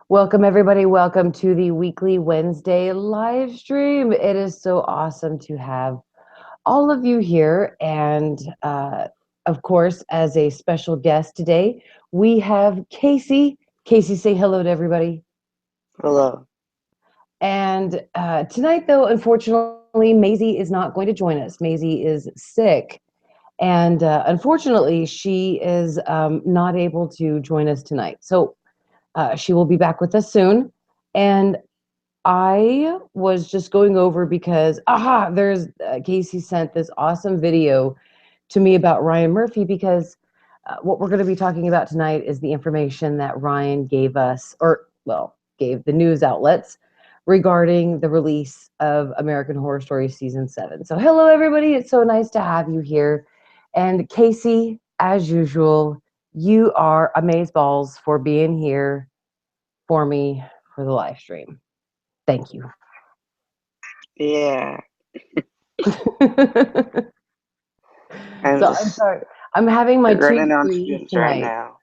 Welcome, everybody. Welcome to the weekly Wednesday live stream. It is so awesome to have all of you here. And of course, as a special guest today, we have Casey. Casey, say hello to everybody. Hello. And tonight, though, unfortunately, Maisie is not going to join us. Maisie is sick. And unfortunately, she is not able to join us tonight. So she will be back with us soon. And I was just going over because, there's Casey sent this awesome video to me about Ryan Murphy because what we're going to be talking about tonight is the information that Ryan gave us, gave the news outlets regarding the release of American Horror Story Season 7. So, hello, everybody. It's so nice to have you here. And Casey, as usual, you are amazeballs for being here for me for the live stream. Thank you. Yeah, I'm So I'm just sorry. I'm having my two running on screens fumes right tonight.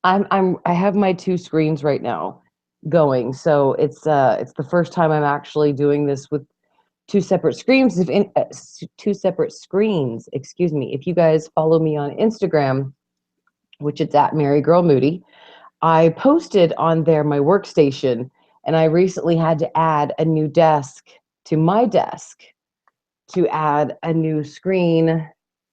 now. I have my two screens right now going. So it's the first time I'm actually doing this with two separate screens. Two separate screens, excuse me. If you guys follow me on Instagram, which it's at MaryGirl Moody, I posted on there my workstation, and I recently had to add a new desk to my desk to add a new screen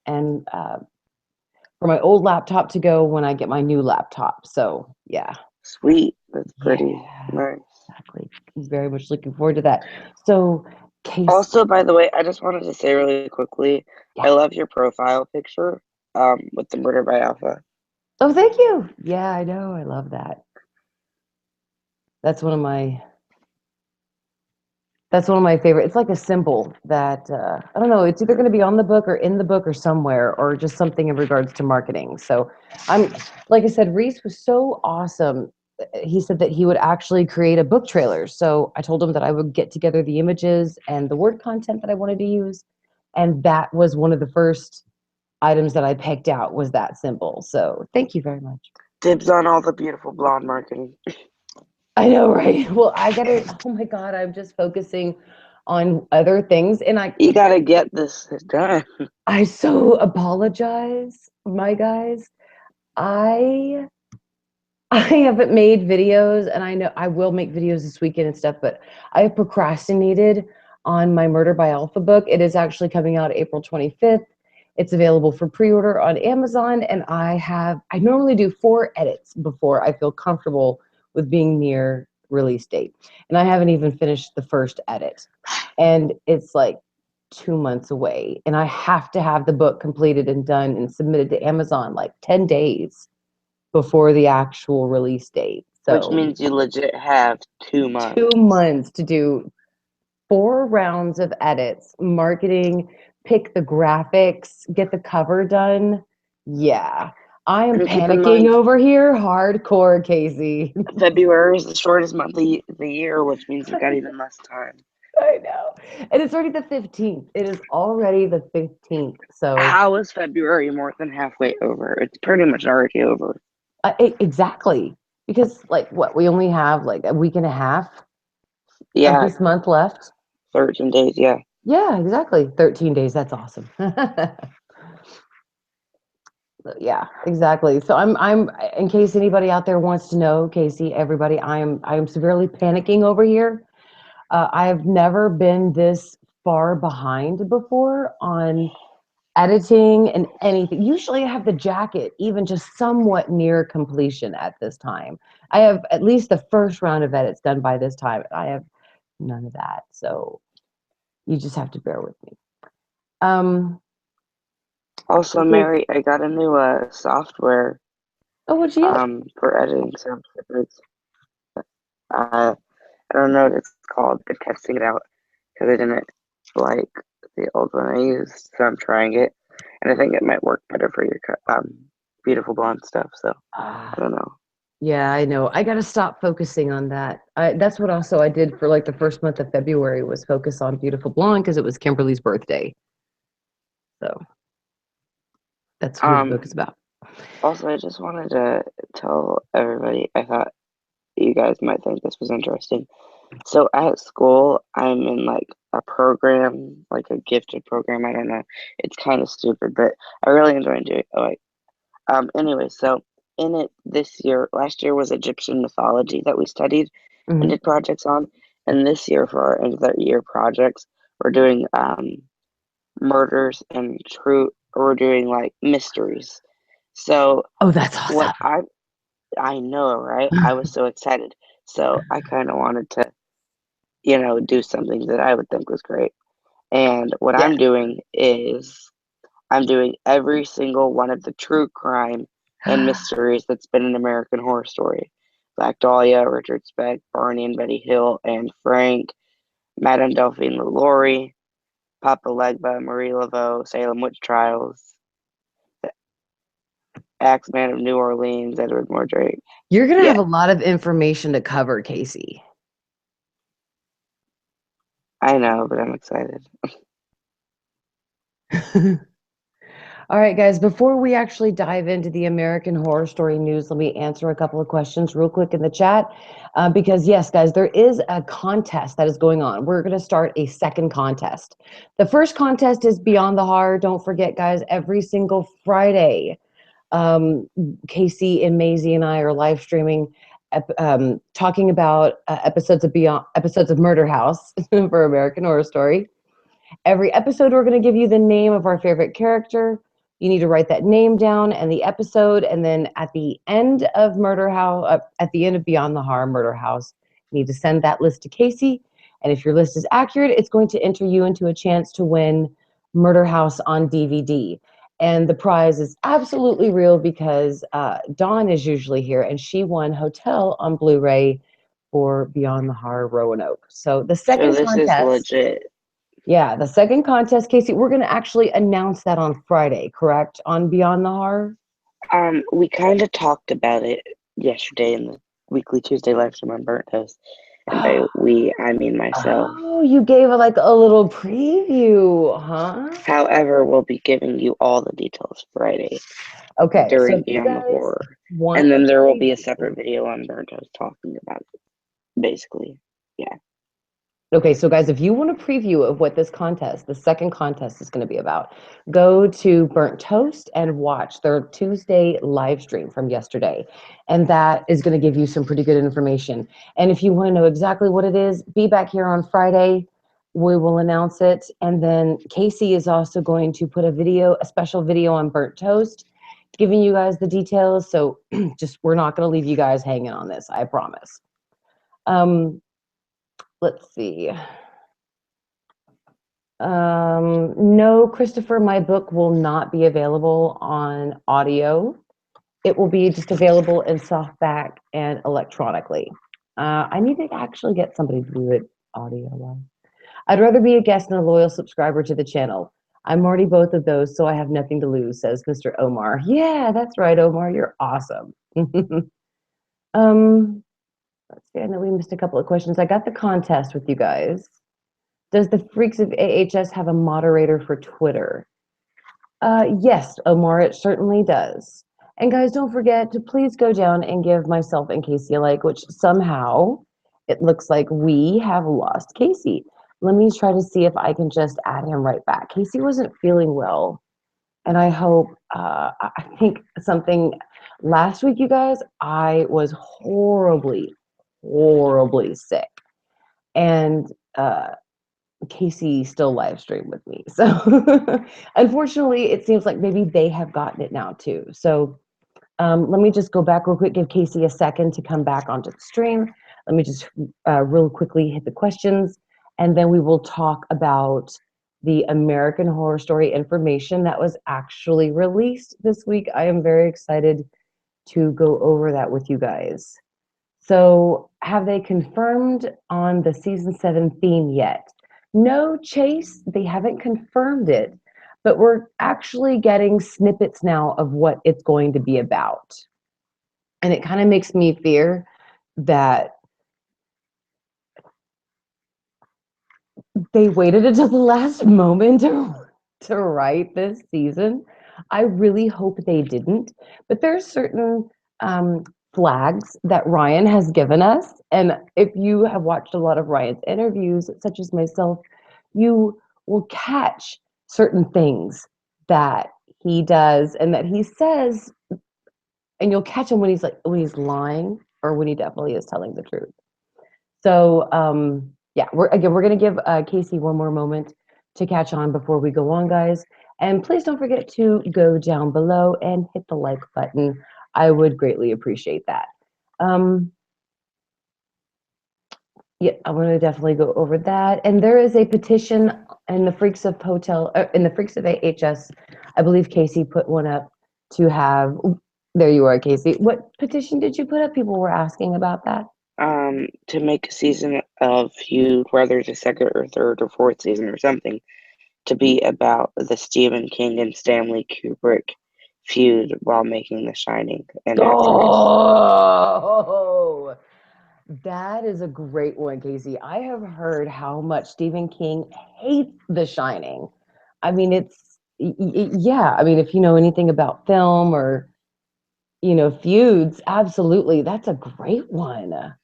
and for my old laptop to go when I get my new laptop. So yeah, Sweet. That's pretty yeah, nice. exactly. Very much looking forward to that. So, Case, Also, by the way, I just wanted to say really quickly, I yeah. love your profile picture with the Murder by Alpha. Oh, thank you. Yeah, I know. I love that. That's one of my. That's one of my favorite. It's like a symbol that I don't know. It's either going to be on the book or in the book or somewhere, or just something in regards to marketing. So I'm, like I said, Reese was so awesome. He said that he would actually create a book trailer. So I told him that I would get together the images and the word content that I wanted to use, and that was one of the first items that I picked out was that symbol. So thank you very much. Dibs on all the beautiful blonde marketing. I know, right? Well, I gotta. Oh my God, I'm just focusing on other things, and You gotta get this done. I so apologize, my guys. I I haven't made videos, and I know I will make videos this weekend and stuff, but I have procrastinated on my Murder by Alpha book. It is actually coming out April 25th. It's available for pre-order on Amazon, and I normally do 4 edits before I feel comfortable with being near release date. And I haven't even finished the first edit. And it's like 2 months away, and I have to have the book completed and done and submitted to Amazon like 10 days before the actual release date. Which So means you legit have 2 months. 2 months to do 4 rounds of edits, marketing, pick the graphics, get the cover done. Yeah. I am And keep in panicking mind, over here. Hardcore, Casey. February is the shortest month of the year, which means you've got even less time. I know. And it's already the 15th. It is already the 15th. So, How is February more than halfway over? It's pretty much already over. exactly. Because, like, what? We only have like a week and a half of Yeah, this month left. 13 days, yeah. Yeah, exactly. 13 days. That's awesome. Yeah, exactly. So I'm in case anybody out there wants to know, Casey, everybody, I am severely panicking over here. I've never been this far behind before on editing and anything. Usually I have the jacket even just somewhat near completion at this time. I have at least the first round of edits done by this time. I have none of that. So you just have to bear with me. Um, Also, okay. Mary, I got a new software Oh, what'd you get? for editing sound clippers. I don't know what it's called. I'm testing it out because I didn't like the old one I used, so I'm trying it, and I think it might work better for your beautiful blonde stuff. So I Ah, don't know. yeah, I know. I got to stop focusing on that. That's what also I did for like the first month of February was focus on Beautiful Blonde because it was Kimberly's birthday. So that's who the book Um, is about. Also, I just wanted to tell everybody I thought you guys might think this was interesting. So at school, I'm in like a program, like a gifted program. I don't know. It's kind of stupid, but I really enjoy doing it. Anyway, so in it this year, last year was Egyptian mythology that we studied and did projects on, and this year for our end of the year projects, we're doing murders and true. We're doing like mysteries. So Oh, that's what awesome. I know, right? I was so excited. So I kind of wanted to, do something that I would think was great. And what Yeah. I'm doing is I'm doing every single one of the true crime and mysteries that's been an American Horror Story. Black Dahlia, Richard Speck, Barney and Betty Hill, and Frank, Madame Delphine LaLaurie, Papa Legba, Marie Laveau, Salem Witch Trials, the Axeman of New Orleans, Edward Mordrake. You're going to Yeah, have a lot of information to cover, Casey. I know, but I'm excited. All right, guys, before we actually dive into the American Horror Story news, let me answer a couple of questions real quick in the chat. Because, yes, guys, there is a contest that is going on. We're going to start a second contest. The first contest is Beyond the Horror. Don't forget, guys, every single Friday, Casey and Maisie and I are live streaming, talking about episodes of Murder House for American Horror Story. Every episode, we're going to give you the name of our favorite character. You need to write that name down and the episode. And then at the end of at the end of Beyond the Horror Murder House, you need to send that list to Casey. And if your list is accurate, it's going to enter you into a chance to win Murder House on DVD. And the prize is absolutely real because Dawn is usually here, and she won Hotel on Blu-ray for Beyond the Horror Roanoke. So the So second this is contest. legit. Yeah, the second contest, Casey, we're going to actually announce that on Friday, correct? On Beyond the Horror? We kind of talked about it yesterday in the weekly Tuesday live stream on Burnt Toast. And by we, I mean myself. Oh, you gave like a little preview, huh? However, we'll be giving you all the details Friday Okay, so during if you Beyond the guys Horror. want And a then there will be a preview. separate video on Burnt Toast talking about it, basically. Yeah. Okay, so guys, if you want a preview of what this contest, the second contest is going to be about, go to Burnt Toast and watch their Tuesday live stream from yesterday. And that is going to give you some pretty good information. And if you want to know exactly what it is, be back here on Friday. We will announce it. And then Casey is also going to put a special video on Burnt Toast, giving you guys the details. So we're not going to leave you guys hanging on this, I promise. Let's see. No, Christopher, my book will not be available on audio. It will be just available in softback and electronically. I need to actually get somebody to do it audio. I'd rather be a guest than a loyal subscriber to the channel. I'm already both of those, so I have nothing to lose, says Mr. Omar. Yeah, that's right, Omar. You're awesome. Let's see. I know we missed a couple of questions. I got the contest with you guys. Does the Freaks of AHS have a moderator for Twitter? Yes, Omar, it certainly does. And guys, don't forget to please go down and give myself and Casey a like, which somehow it looks like we have lost Casey. Let me try to see if I can just add him right back. Casey wasn't feeling well, and I hope, I think something last week, you guys, I was horribly, horribly sick. And Casey still live streamed with me. So unfortunately, it seems like maybe they have gotten it now too. So let me just go back real quick, give Casey a second to come back onto the stream. Let me just real quickly hit the questions, and then we will talk about the American Horror Story information that was actually released this week. I am very excited to go over that with you guys. So have they confirmed on the season 7 theme yet? No, Chase, they haven't confirmed it, but we're actually getting snippets now of what it's going to be about. And it kind of makes me fear that they waited until the last moment to write this season. I really hope they didn't, but there's certain flags that Ryan has given us. And if you have watched a lot of Ryan's interviews, such as myself, you will catch certain things that he does and that he says, and you'll catch him when he's lying or when he definitely is telling the truth. So yeah, we're going to give Casey one more moment to catch on before we go on, guys. And please don't forget to go down below and hit the like button. I would greatly appreciate that. Yeah, I'm going to definitely go over that. And there is a petition in the Freaks of AHS. I believe Casey put one up to have. There you are, Casey. What petition did you put up? People were asking about that. To make a season of Feud, whether it's a second or third or fourth season or something, to be about the Stephen King and Stanley Kubrick feud while making The Shining. And oh, that is a great one, Casey. I have heard how much Stephen King hates The Shining. I mean, yeah. I mean, if you know anything about film or, feuds, absolutely. That's a great one.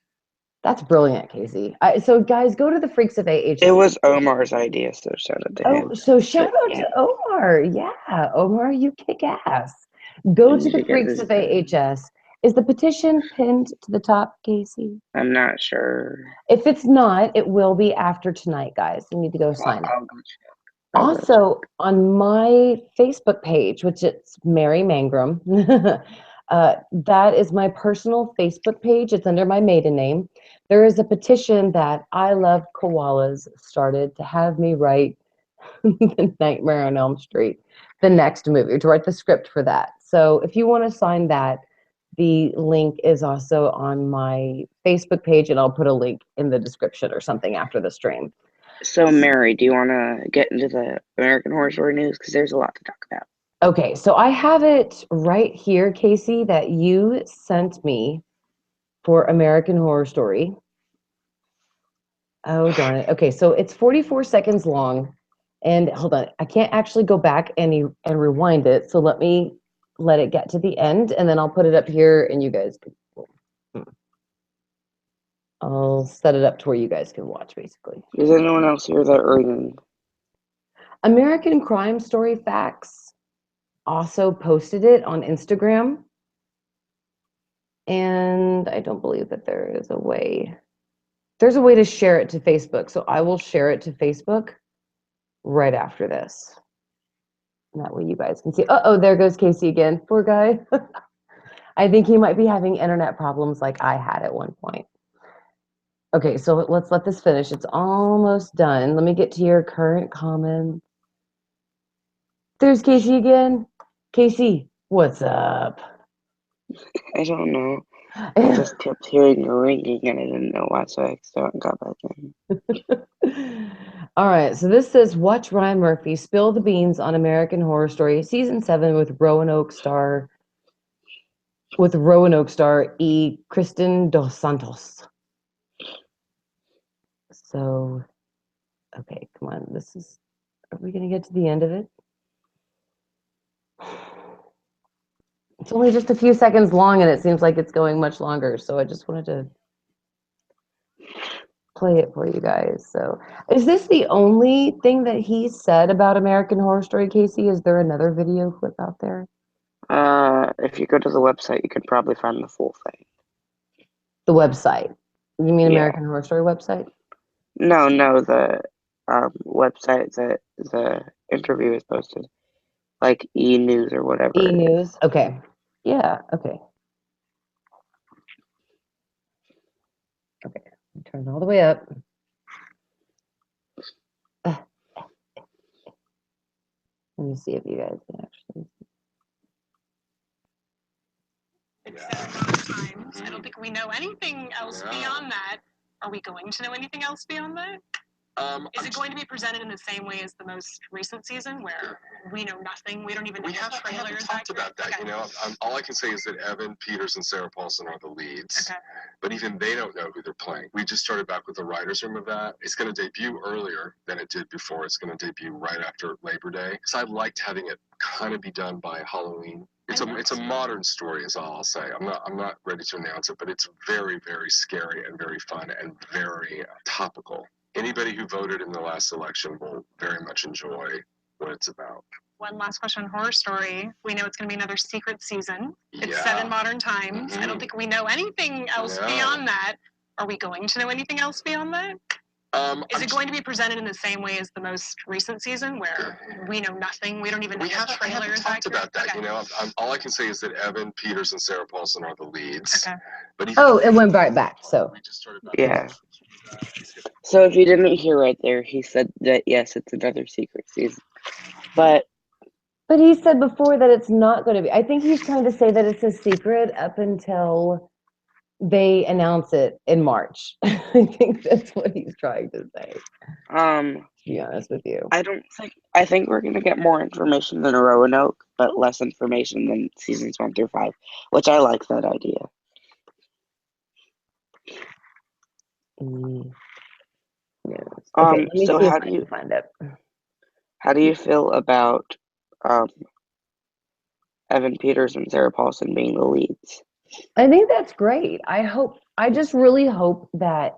That's brilliant, Casey. So, guys, go to the Freaks of AHS. It was Omar's idea, so shout out to him. Oh, so shout out to Omar. Yeah, Omar, you kick ass. Go to the Freaks of AHS. Is the petition pinned to the top, Casey? I'm not sure. If it's not, it will be after tonight, guys. You need to go sign it. I'll go check. Also, on my Facebook page, which it's Mary Mangrum, that is my personal Facebook page. It's under my maiden name. There is a petition that I Love Koalas started to have me write The Nightmare on Elm Street, the next movie, to write the script for that. So if you want to sign that, the link is also on my Facebook page, and I'll put a link in the description or something after the stream. So, Mary, do you want to get into the American Horror Story news? Because there's a lot to talk about. Okay, so I have it right here, Casey, that you sent me for American Horror Story. Oh, darn it. Okay, so it's 44 seconds long. And hold on, I can't actually go back and rewind it. So let me let it get to the end, and then I'll put it up here, and you guys can. I'll set it up to where you guys can watch, basically. Does anyone else hear that ringing? American Crime Story Facts also posted it on Instagram. And I don't believe that there is a way. There's a way to share it to Facebook. So I will share it to Facebook right after this. And that way you guys can see. Uh-oh, there goes Casey again. Poor guy. I think he might be having internet problems like I had at one point. Okay, so let's let this finish. It's almost done. Let me get to your current comments. There's Casey again. Casey, what's up? I don't know. I just kept hearing a ringing and I didn't know why, so I still got back in. All right, so this says, watch Ryan Murphy spill the beans on American Horror Story Season 7 with Roanoke star E. Kristen Dos Santos. So, okay, come on. Are we going to get to the end of it? It's only just a few seconds long, and it seems like it's going much longer. So I just wanted to play it for you guys. So, is this the only thing that he said about American Horror Story, Casey? Is there another video clip out there? If you go to the website, you can probably find the full thing. The website? You mean American Horror Story website? No, the website that the interview is posted, like E-News or whatever. E-News. Okay. Yeah. Okay. Okay. Turn it all the way up. Let me see if you guys can actually. Times. I don't think we know anything else beyond that. Are we going to know anything else beyond that? Is it going to be presented in the same way as the most recent season, where we know nothing? We don't even know. We haven't talked about that. Okay. All I can say is that Evan Peters and Sarah Paulson are the leads. Okay. But even they don't know who they're playing. We just started back with the writer's room of that. It's going to debut earlier than it did before. It's going to debut right after Labor Day. So I liked having it kind of be done by Halloween. It's a modern story, is all I'll say. I'm not ready to announce it, but it's very, very scary and very fun and very topical. Anybody who voted in the last election will very much enjoy what it's about. One last question on Horror Story. We know it's going to be another secret season. It's set in modern times. I don't think we know anything else beyond that. Are we going to know anything else beyond that? Is it going to be presented in the same way as the most recent season, where we know nothing? We don't even know what trailer haven't is talked accurate? about that. Okay. You know, all I can say is that Evan Peters and Sarah Paulson are the leads. Okay. But it went right back. So Yeah. So if you didn't hear right there, he said that yes, it's another secret season. But he said before that it's not going to be. I think he's trying to say that it's a secret up until they announce it in March. I think that's what he's trying to say. To be honest with you, I think we're gonna get more information than Roanoke, but less information than seasons 1 through 5, which I like that idea. yes. Okay, let me so see if how I do you can find it. how do you feel about Evan Peters and Sarah Paulson being the leads? I think that's great. I just really hope that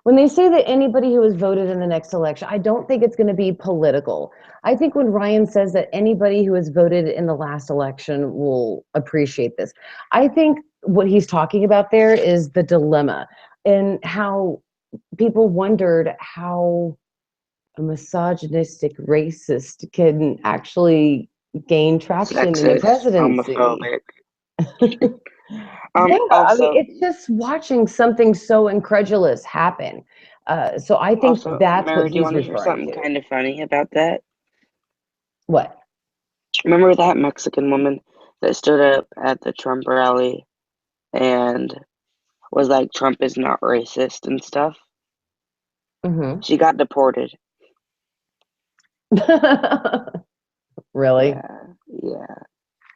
when they say that anybody who has voted in the next election, I don't think it's going to be political. I think when Ryan says that anybody who has voted in the last election will appreciate this, I think what he's talking about there is the dilemma and how people wondered how a misogynistic racist can actually gain traction in the Sexist, presidency. homophobic. Yeah, I mean, Also, it's just watching something so incredulous happen. So I think that's Mary, what do you he's want to hear referring something to. kind of funny about that? What? Remember that Mexican woman that stood up at the Trump rally and was like, Trump is not racist and stuff? Mm-hmm. She got deported. Really? Yeah.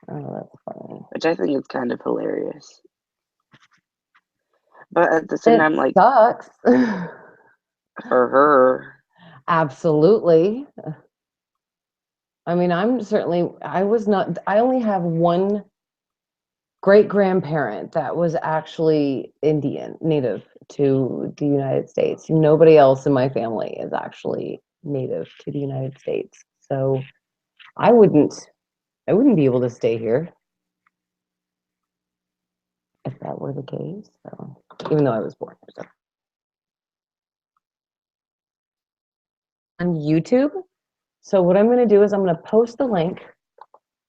Oh, that's funny. Which I think is kind of hilarious. But at the same It time, like, sucks. for her. Absolutely. I mean, I only have one great-grandparent that was actually Indian, native to the United States. Nobody else in my family is actually native to the United States. So I wouldn't be able to stay here if that were the case. So even though I was born here. So on YouTube. So what I'm going to do is I'm going to post the link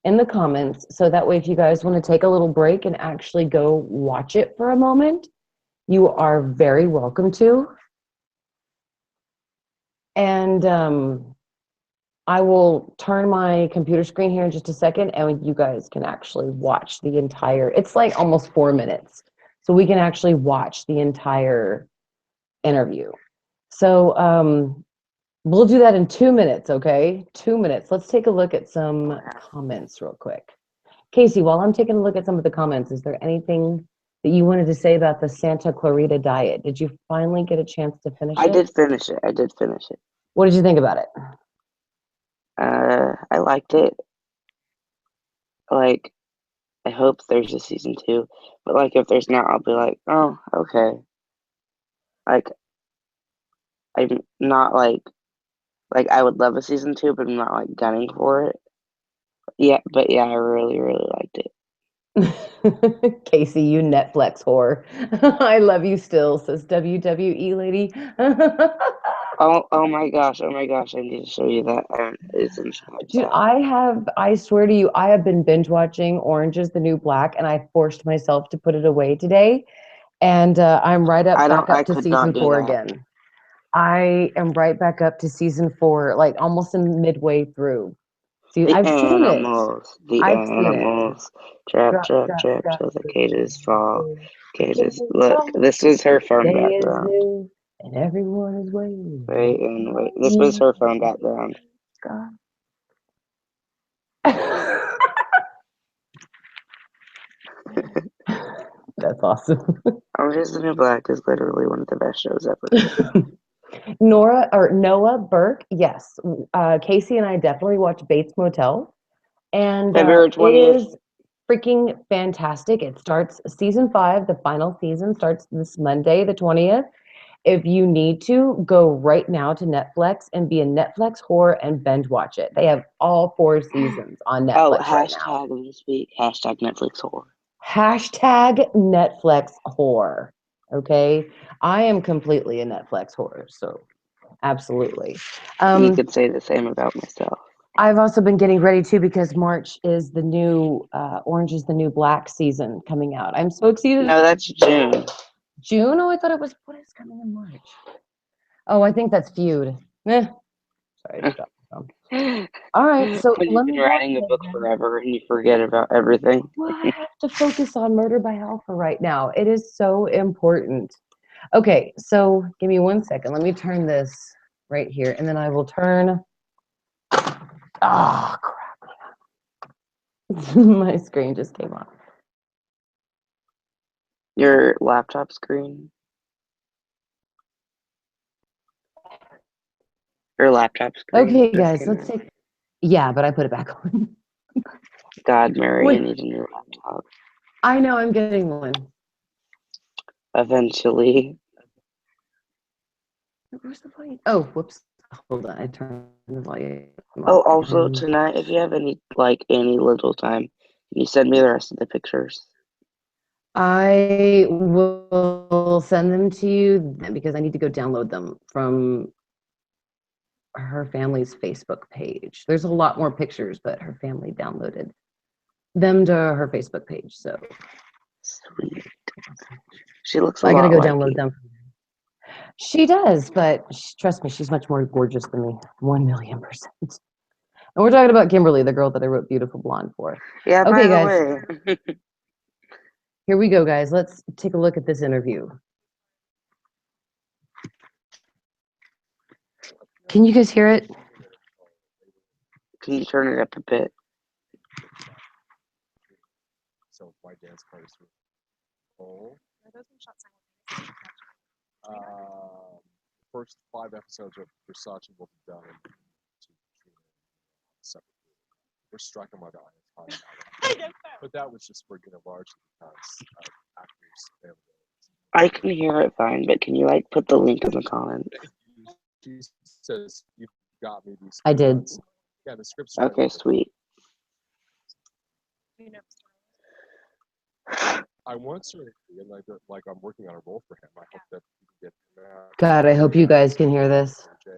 in the comments, so that way if you guys want to take a little break and actually go watch it for a moment, you are very welcome to. And I will turn my computer screen here in just a second, and you guys can actually watch the entire, it's like almost 4 minutes. So we can actually watch the entire interview. So we'll do that in 2 minutes, okay? 2 minutes. Let's take a look at some comments real quick. Casey, while I'm taking a look at some of the comments, is there anything that you wanted to say about the Santa Clarita Diet? Did you finally get a chance to finish it? I did finish it. What did you think about it? I liked it. Like, I hope there's a season 2. But, like, if there's not, I'll be like, oh, okay. Like, I'm not, like, I would love a season 2, but I'm not, like, gunning for it. Yeah, but yeah, I really, really liked it. Casey, you Netflix whore. I love you still, says WWE lady. Oh my gosh, I need to show you that. It's in Dude, I swear to you, I have been binge watching Orange is the New Black, and I forced myself to put it away today. And I'm back up to season 4 again. I am right back up to season 4, like almost in midway through. See, I've seen it. The animals. Trap, till the cages fall. Cages. Look, this was her phone background. New, and everyone is waiting. Wait. This was her phone background. That's awesome. Orange is the New Black is literally one of the best shows ever. Noah Burke, yes. Casey and I definitely watched Bates Motel. And February 20th. freaking fantastic. It starts season 5. The final season starts this Monday, the 20th. If you need to, go right now to Netflix and be a Netflix whore and binge watch it. They have all 4 seasons on Oh, Netflix right now. hashtag this week, hashtag Netflix whore. Hashtag Netflix whore. Okay? I am completely a Netflix whore, so absolutely. You could say the same about myself. I've also been getting ready too because March is the new Orange is the New Black season coming out. I'm so excited. No, that's June. June? Oh, I thought it was, what is coming in March? Oh, I think that's Feud. Sorry, I just dropped the phone. All right, so When let you've me been writing a book forever and you forget about everything. Well, I have to focus on Murder by Alpha right now. It is so important. Okay, so give me 1 second. Let me turn this right here, and then I will turn. Oh, crap. My screen just came off. Your laptop screen. Your laptop screen. Okay, guys, let's take. Yeah, but I put it back on. God, Mary, Wait. I need a new laptop. I know, I'm getting one. Eventually. Where's the volume? Oh, whoops. Hold on, I turned the volume Oh, off. also tonight, if you have any little time, can you send me the rest of the pictures? I will send them to you because I need to go download them from her family's Facebook page. There's a lot more pictures, but her family downloaded them to her Facebook page. So Sweet. She looks a I gotta lot go like download you. them. She does, but trust me, she's much more gorgeous than me. 1,000,000%. And we're talking about Kimberly, the girl that I wrote Beautiful Blonde for. Yeah, Okay, by the guys. way. Here we go, guys. Let's take a look at this interview. Can you guys hear it? Can you turn it up a bit? So why dance parties with Cole? First 5 episodes of Versace will be done in separate. We're striking my audience. But that was just for largely because of actors' availability. I can hear it fine, but can you put the link in the comments? She says you've got me these. I did. Yeah, the script's Okay, sweet. I want to, and I'm working on a role for him. I hope that we can get him out. God, I hope you guys can hear this. I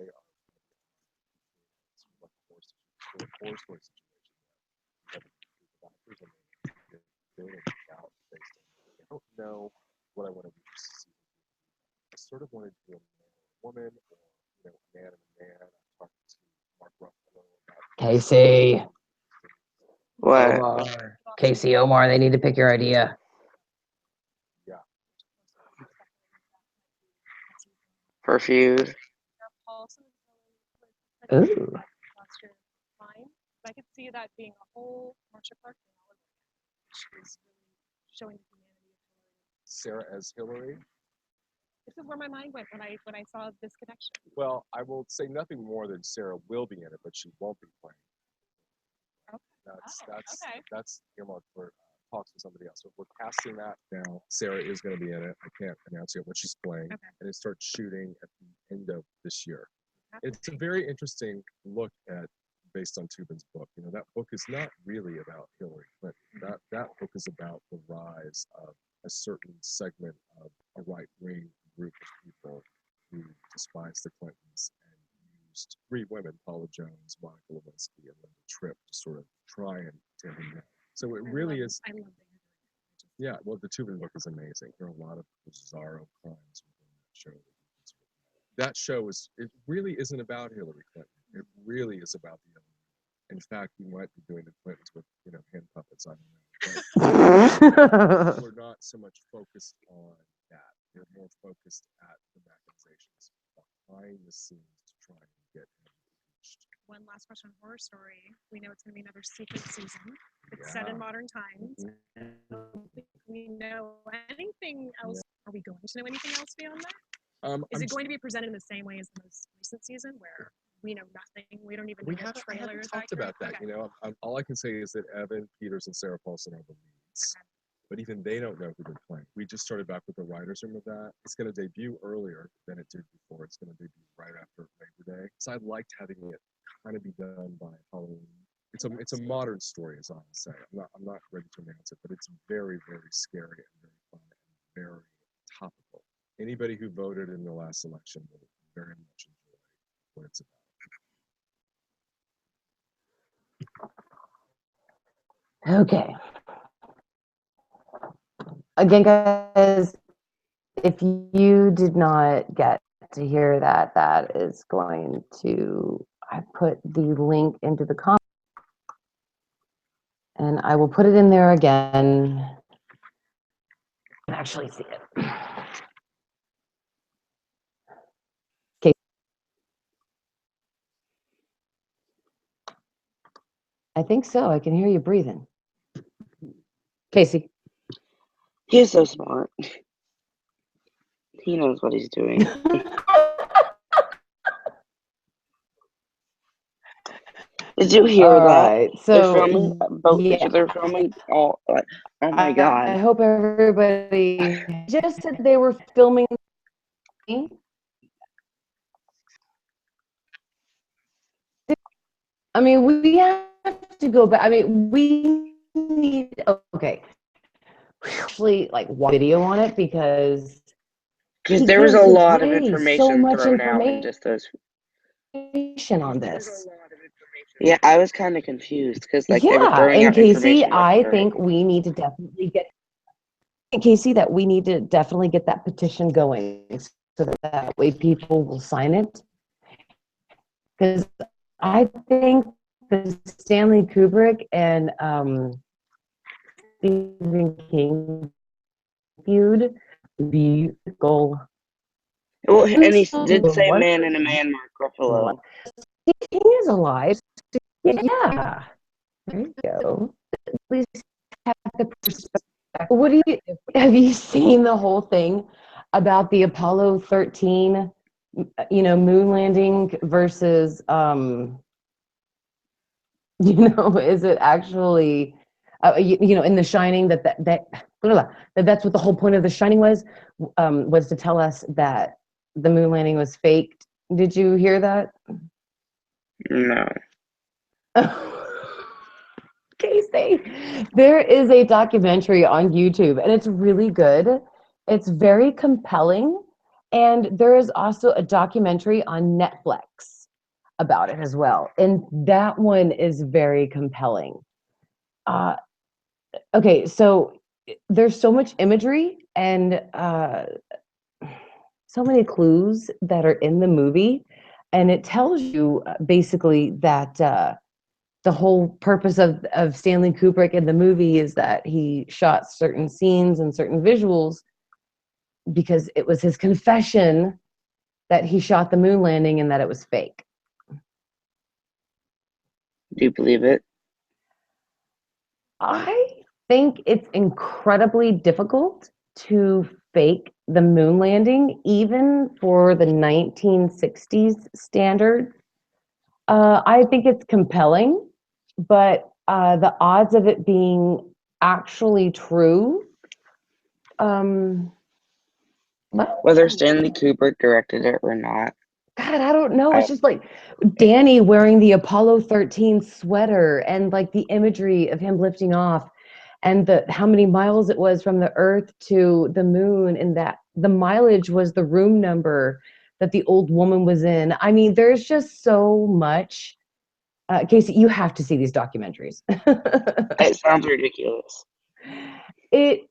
don't know what I want to do. I sort of wanted to do a woman or a man and a man. I talked to Mark Ruffalo about Casey. What? Omar. Casey, Omar, they need to pick your idea. Yeah. For feud. Ooh. I could see that being a whole Marsha Clark thing all over again. She's really showing the humanity of Hillary. Sarah as Hillary. This is where my mind went when I saw this connection. Well, I will say nothing more than Sarah will be in it, but she won't be playing. Okay. That's earmarked for talks with somebody else. So we're casting that now. Sarah is going to be in it. I can't announce yet what she's playing, and it starts shooting at the end of this year. It's a very interesting look at, based on Tubin's book. That book is not really about Hillary Clinton. That book is about the rise of a certain segment of a right-wing group of people who despised the Clintons and used 3 women, Paula Jones, Monica Lewinsky, and Linda Tripp, to sort of try and tear him down. So it really is. I love that. Yeah, well, the Tubin book is amazing. There are a lot of bizarro crimes within that show. That show it really isn't about Hillary Clinton. It really is about the other. In fact, we might be doing the Clintons with, hand puppets. I don't know. But we're not so much focused on that. We're more focused at the machinations behind the scenes to try and get him impeached. One last question on Horror Story. We know it's going to be another secret season. It's set in modern times. I don't think we know anything else. Are we going to know anything else beyond that? Is it going to be presented in the same way as the most recent season, where we know nothing. We don't even We know haven't, if I the trailer haven't is talked accurate. about that. Okay. You know, all I can say is that Evan Peters and Sarah Paulson are the leads. Okay. But even they don't know who they're playing. We just started back with the writer's room of that. It's going to debut earlier than it did before. It's going to debut right after Labor Day. So I liked having it kind of be done by Halloween. It's a modern story, as I'll say. I'm not ready to announce it, but it's very, very scary and very fun and very topical. Anybody who voted in the last election will very much enjoy what it's about. Okay. Again, guys, if you did not get to hear that, that is going to, I put the link into the comments, and I will put it in there again. You can actually see it. Okay. I think so. I can hear you breathing. Casey. He's so smart. He knows what he's doing. Did you hear All that? right, They're so filming both. yeah. They're filming all. Like, oh my god! I hope everybody just said they were filming. I mean, we have to go back. I mean, we need. Okay, we actually like watch video on it because Because there was a lot of so information much thrown out in just those. information on this. Yeah, I was kind of confused because like they were Yeah, throwing and out Casey, information left I and right. think we need to definitely get. Casey, that we need to definitely get that petition going so that way people will sign it. Because I think the Stanley Kubrick and Stephen King feud would be goal. Well, and he did say man in a man, Mark Ruffalo. King is alive. Yeah. There you go. At least have the perspective. What do you have you seen the whole thing about the Apollo 13, moon landing versus is it actually in The Shining that's what the whole point of The Shining was to tell us that the moon landing was faked. Did you hear that? No. Casey, there is a documentary on YouTube and it's really good. It's very compelling. And there is also a documentary on Netflix about it as well. And that one is very compelling. Okay, so there's so much imagery and so many clues that are in the movie. And it tells you basically that the whole purpose of Stanley Kubrick in the movie is that he shot certain scenes and certain visuals because it was his confession that he shot the moon landing and that it was fake. Do you believe it? I think it's incredibly difficult to fake the moon landing, even for the 1960s standard. I think it's compelling, but the odds of it being actually true, Whether Stanley Kubrick directed it or not. God, I don't know. It's just like Danny wearing the Apollo 13 sweater and like the imagery of him lifting off and how many miles it was from the Earth to the moon, and that the mileage was the room number that the old woman was in. I mean, there's just so much. Casey, you have to see these documentaries. It sounds ridiculous. It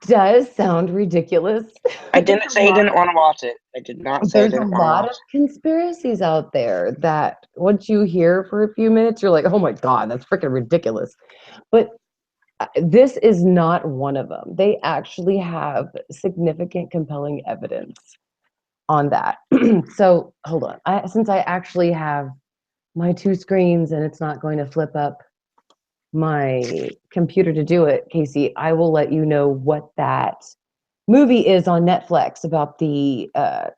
does sound ridiculous. I didn't say I didn't want to watch it. I did not say I didn't want to watch it. There's a lot of conspiracies out there that once you hear for a few minutes, you're like, oh my God, that's freaking ridiculous. But this is not one of them. They actually have significant, compelling evidence on that. So hold on. Since I actually have my two screens and it's not going to flip up my computer to do it, Casey, I will let you know what that movie is on Netflix about the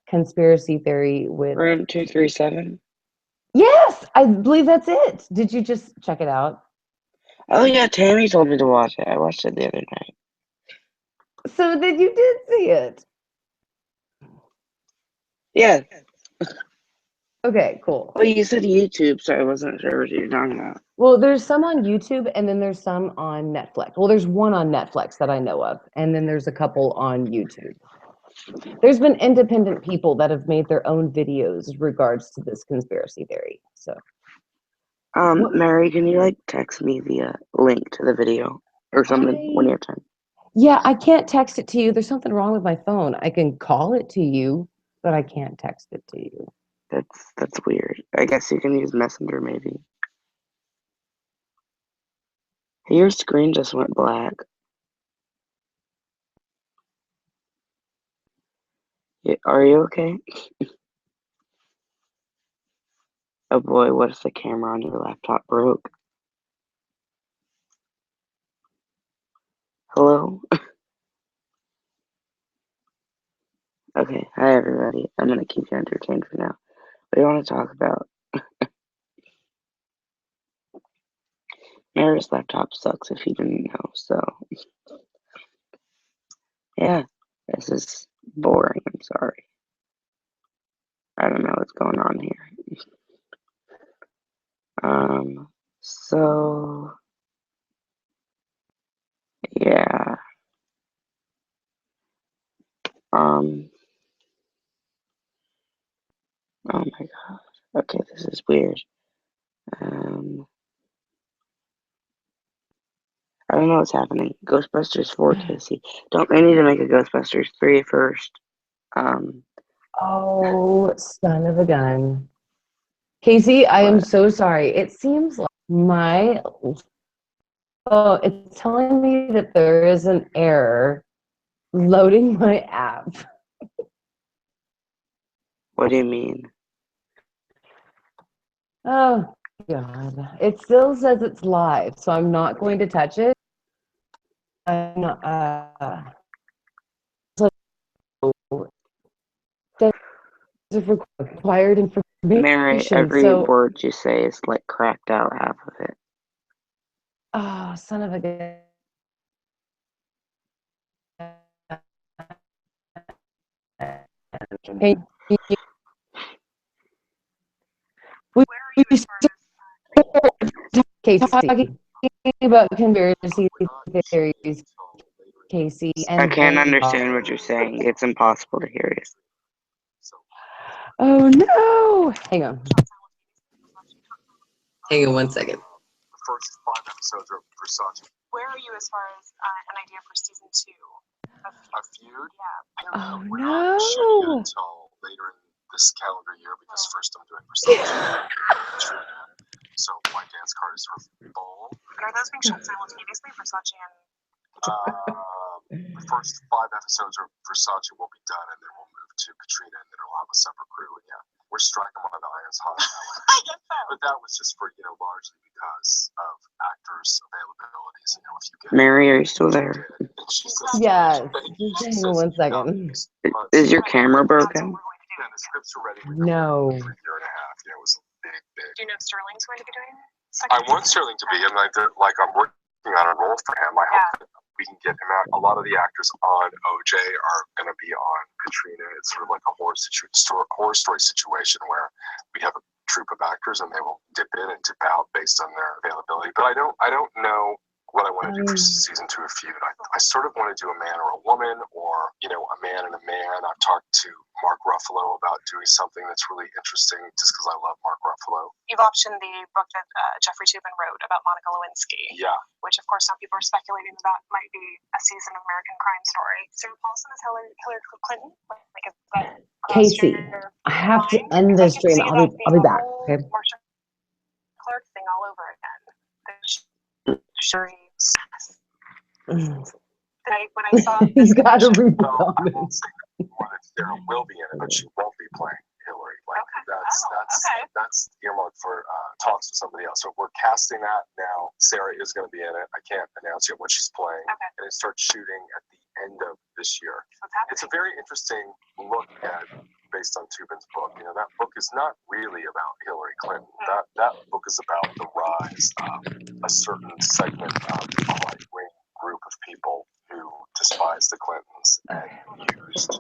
conspiracy theory with Room 237. Yes, I believe that's it. Did you just check it out? Oh yeah, Tammy told me to watch it. I watched it the other night. So then you did see it. Yeah. Okay, cool. Well, you said YouTube, so I wasn't sure what you were talking about. Well, there's some on YouTube, and then there's some on Netflix. Well, there's one on Netflix that I know of, and then there's a couple on YouTube. There's been independent people that have made their own videos regards to this conspiracy theory. So, Mary, can you text me the link to the video or something when you have time? Yeah, I can't text it to you. There's something wrong with my phone. I can call it to you, but I can't text it to you. That's weird. I guess you can use Messenger maybe. Your screen just went black. Yeah, are you okay? Oh boy, what if the camera on your laptop broke? Hello? Okay, hi everybody. I'm gonna keep you entertained for now. What do you want to talk about? Mary's laptop sucks if you didn't know, so yeah, this is boring, I'm sorry. I don't know what's going on here. So yeah. Oh my god. Okay, this is weird. I don't know what's happening. Ghostbusters 4, Casey. Don't they need to make a Ghostbusters 3 first? Oh, son of a gun. Casey, I am so sorry. It seems like it's telling me that there is an error loading my app. What do you mean? Oh, God. It still says it's live, so I'm not going to touch it. I'm not, required information. Mary, every word you say is cracked out half of it. Oh, son of a gun. Talking about conspiracy theories, Casey. I can't understand what you're saying. It's impossible to hear you. Oh no! Hang on. Hang on 1 second. The first 5 episodes are Versace. Where are you as far as an idea for season 2? A feud? Yeah. Oh We're not shooting no! it until later in this calendar year because first I'm doing Versace. So my dance card is sort of full. And are those being shot simultaneously, Versace and? The first 5 episodes of Versace will be done, and then we'll move to Katrina, and then it'll have a separate crew. And yeah, we're striking while the iron's hot. I guess so. But that was just for largely because of actors' availabilities. If you get Mary, are you still there? Yes. Just hang on 1 second. Is your camera broken? Yeah, the scripts are ready. No. For a year and a half. It was big. Do you know if Sterling's going to be doing? I want Sterling to be, and I'm working on a role for him. I hope that we can get him out. A lot of the actors on OJ are going to be on Katrina. It's sort of like a horror story situation where we have a troupe of actors and they will dip in and dip out based on their availability. But I don't know what I want to do for season 2 of Feud. I sort of want to do a man or a woman, or a man and a man. I've talked to Mark Ruffalo about doing something that's really interesting just because I love Mark Ruffalo. You've optioned the book that Jeffrey Toobin wrote about Monica Lewinsky. Yeah. Which, of course, some people are speculating that might be a season of American Crime Story. Sarah Paulson is Hillary Clinton. Is that Casey, I have to end this stream. I'll be back. Okay. Marsha Clark thing all over again. When I saw you gotta read the comments. Sarah will be in it, but she won't be playing Hillary. That's earmarked for talks with somebody else. So we're casting that now. Sarah is going to be in it. I can't announce yet what she's playing, and it starts shooting at the end of this year. It's a very interesting look at based on Tubin's book. You know, that book is not really about Hillary Clinton. That book is about the rise of a certain segment of a right-wing group of people who despise the Clintons and used